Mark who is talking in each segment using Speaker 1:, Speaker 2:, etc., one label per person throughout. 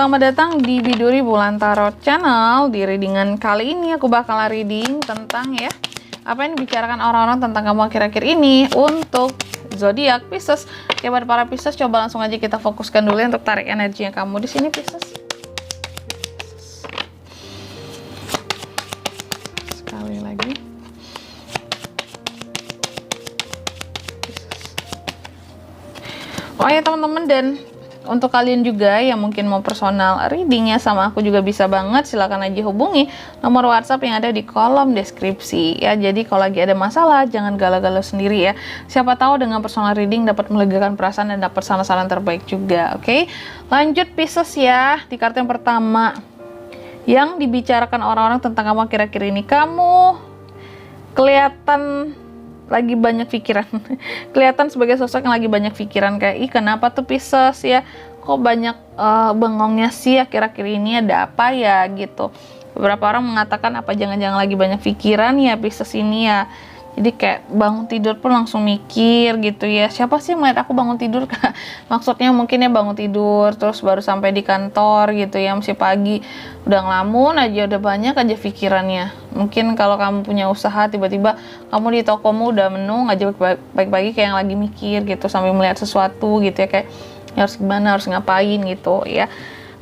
Speaker 1: Selamat datang di Biduri Bulan Tarot Channel. Di readingan kali ini aku bakal reading tentang apa yang dibicarakan orang-orang tentang kamu akhir-akhir ini untuk zodiak Pisces. Ya, buat para Pisces, coba langsung aja kita fokuskan dulu untuk tarik energinya kamu di sini, Pisces. Sekali lagi. Oh ya teman-teman, dan untuk kalian juga yang mungkin mau personal readingnya sama aku juga bisa banget, silahkan aja hubungi nomor WhatsApp yang ada di kolom deskripsi ya. Jadi kalau lagi ada masalah jangan galau-galau sendiri ya. Siapa tahu dengan personal reading dapat melegakan perasaan dan dapat saran-saran terbaik juga. Oke, lanjut Pisces ya. Di kartu yang pertama yang dibicarakan orang-orang tentang kamu akhir-akhir ini, kamu kelihatan lagi banyak pikiran. Kelihatan sebagai sosok yang lagi banyak pikiran, kayak kenapa tuh Pisces ya, kok banyak bengongnya sih akhir-akhir ini, ada apa ya gitu. Beberapa orang mengatakan apa jangan-jangan lagi banyak pikiran ya Pisces ini ya. Jadi kayak bangun tidur pun langsung mikir gitu ya. Siapa sih yang melihat aku bangun tidur? Maksudnya mungkin ya bangun tidur terus baru sampai di kantor gitu ya, masih pagi, udah ngelamun aja, udah banyak aja pikirannya. Mungkin kalau kamu punya usaha, tiba-tiba kamu di tokomu udah menung aja baik-baik kayak yang lagi mikir gitu, sambil melihat sesuatu gitu ya, kayak harus gimana, harus ngapain gitu ya.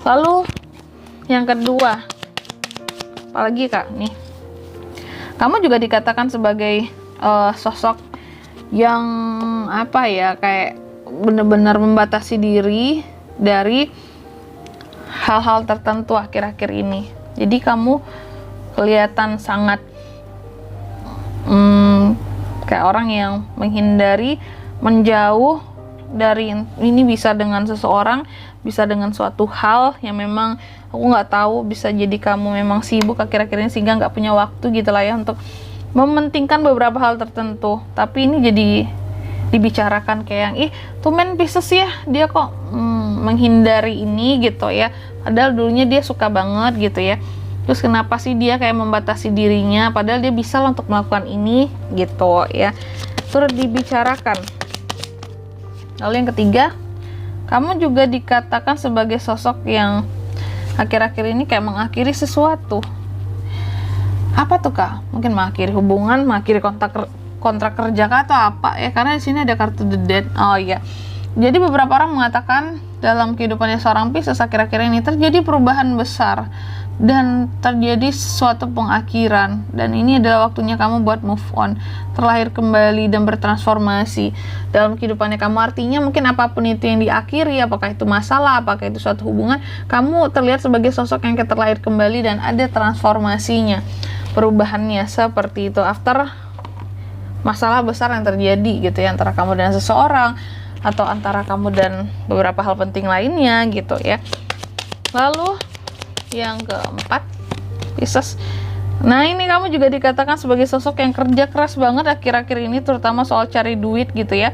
Speaker 1: Lalu yang kedua, apalagi Kak nih, kamu juga dikatakan sebagai sosok yang apa ya, kayak benar-benar membatasi diri dari hal-hal tertentu akhir-akhir ini. Jadi kamu kelihatan sangat kayak orang yang menghindari, menjauh dari ini, bisa dengan seseorang, bisa dengan suatu hal yang memang aku nggak tahu, bisa jadi kamu memang sibuk akhir-akhir ini sehingga nggak punya waktu gitu lah ya untuk mementingkan beberapa hal tertentu. Tapi ini jadi dibicarakan kayak yang tumben Pisces ya, dia kok menghindari ini gitu ya, padahal dulunya dia suka banget gitu ya. Terus kenapa sih dia kayak membatasi dirinya, padahal dia bisa untuk melakukan ini gitu ya, turut dibicarakan. Lalu yang ketiga, kamu juga dikatakan sebagai sosok yang akhir-akhir ini kayak mengakhiri sesuatu. Apa tuh Kak? Mungkin mengakhiri hubungan, mengakhiri kontrak kerja Kak, atau apa ya? Karena di sini ada kartu The Dead. Oh iya. Jadi beberapa orang mengatakan dalam kehidupannya seorang Pisces akhir-akhir ini terjadi perubahan besar dan terjadi suatu pengakhiran, dan ini adalah waktunya kamu buat move on, terlahir kembali dan bertransformasi dalam kehidupannya kamu. Artinya mungkin apapun itu yang diakhiri, apakah itu masalah, apakah itu suatu hubungan, kamu terlihat sebagai sosok yang terlahir kembali dan ada transformasinya, perubahannya seperti itu after masalah besar yang terjadi gitu ya, antara kamu dan seseorang atau antara kamu dan beberapa hal penting lainnya gitu ya. Lalu yang keempat Pisces, nah ini kamu juga dikatakan sebagai sosok yang kerja keras banget akhir-akhir ini, terutama soal cari duit gitu ya.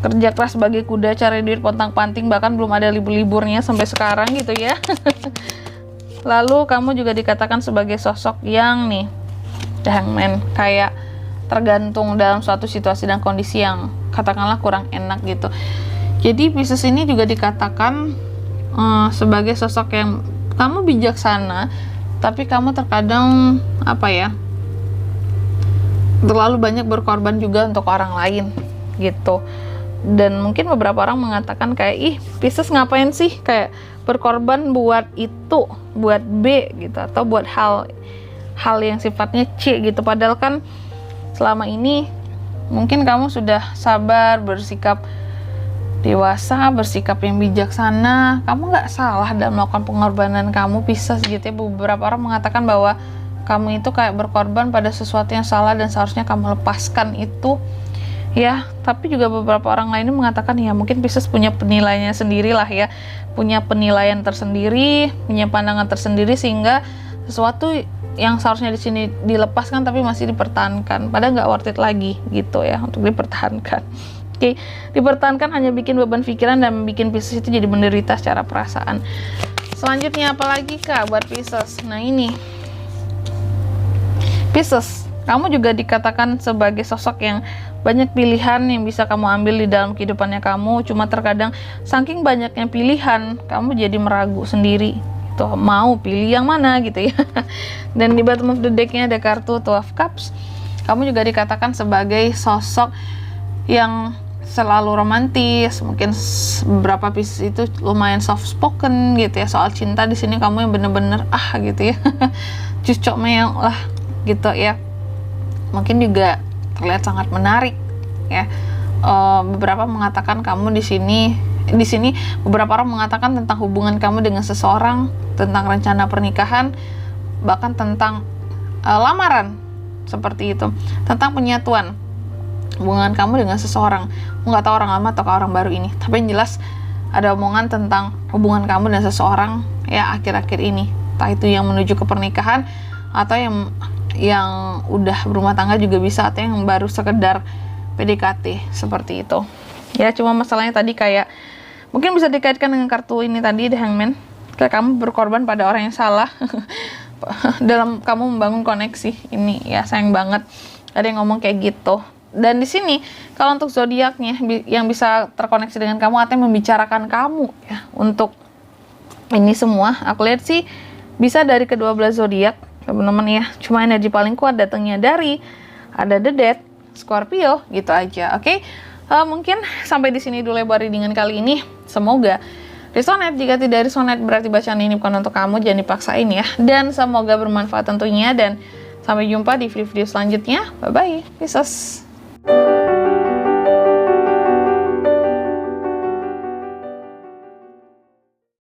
Speaker 1: Kerja keras sebagai kuda, cari duit pontang-panting, bahkan belum ada libur-liburnya sampai sekarang gitu ya. Lalu kamu juga dikatakan sebagai sosok yang nih Hangman, kayak tergantung dalam suatu situasi dan kondisi yang katakanlah kurang enak gitu. Jadi Pisces ini juga dikatakan sebagai sosok yang kamu bijaksana, tapi kamu terkadang apa ya, terlalu banyak berkorban juga untuk orang lain gitu. Dan mungkin beberapa orang mengatakan kayak Pisces ngapain sih kayak berkorban buat itu, buat B gitu, atau buat hal yang sifatnya C gitu. Padahal kan selama ini mungkin kamu sudah sabar, bersikap dewasa, bersikap yang bijaksana, kamu nggak salah dalam melakukan pengorbanan kamu Pisces gitu ya. Beberapa orang mengatakan bahwa kamu itu kayak berkorban pada sesuatu yang salah dan seharusnya kamu lepaskan itu ya. Tapi juga beberapa orang lainnya mengatakan ya mungkin Pisces punya penilaiannya sendiri lah ya, punya penilaian tersendiri, punya pandangan tersendiri, sehingga sesuatu yang seharusnya di sini dilepaskan tapi masih dipertahankan, padahal nggak worth it lagi gitu ya untuk dipertahankan. Oke, dipertahankan hanya bikin beban pikiran dan bikin Pisces itu jadi menderita secara perasaan. Selanjutnya apalagi Kak buat Pisces? Nah ini Pisces, kamu juga dikatakan sebagai sosok yang banyak pilihan yang bisa kamu ambil di dalam kehidupannya kamu. Cuma terkadang saking banyaknya pilihan, kamu jadi meragu sendiri gitu, mau pilih yang mana gitu ya. Dan di bottom of the deck-nya ada kartu Two of Cups. Kamu juga dikatakan sebagai sosok yang selalu romantis, mungkin beberapa pieces itu lumayan soft spoken gitu ya. Soal cinta di sini kamu yang bener-bener gitu ya. Cucok meong lah gitu ya. Mungkin juga terlihat sangat menarik ya. Beberapa mengatakan kamu di sini beberapa orang mengatakan tentang hubungan kamu dengan seseorang, tentang rencana pernikahan, bahkan tentang lamaran seperti itu, tentang penyatuan hubungan kamu dengan seseorang. Aku nggak tahu orang lama atau orang baru ini, tapi yang jelas ada omongan tentang hubungan kamu dan seseorang ya akhir-akhir ini, entah itu yang menuju ke pernikahan atau yang udah berumah tangga juga bisa, atau yang baru sekedar PDKT seperti itu ya. Cuma masalahnya tadi kayak mungkin bisa dikaitkan dengan kartu ini tadi, The Hangman, kayak kamu berkorban pada orang yang salah dalam kamu membangun koneksi ini ya. Sayang banget ada yang ngomong kayak gitu. Dan di sini kalau untuk zodiaknya yang bisa terkoneksi dengan kamu atau yang membicarakan kamu ya untuk ini semua, aku lihat sih bisa dari kedua belah zodiak teman-teman ya. Cuma energi paling kuat datangnya dari ada The Death, Scorpio gitu aja. Oke. Mungkin sampai di sini dulu lebar readingan kali ini. Semoga resonate. Jika tidak resonate berarti bacaan ini bukan untuk kamu, jangan dipaksain ya. Dan semoga bermanfaat tentunya, dan sampai jumpa di video-video selanjutnya. Bye bye. Peace.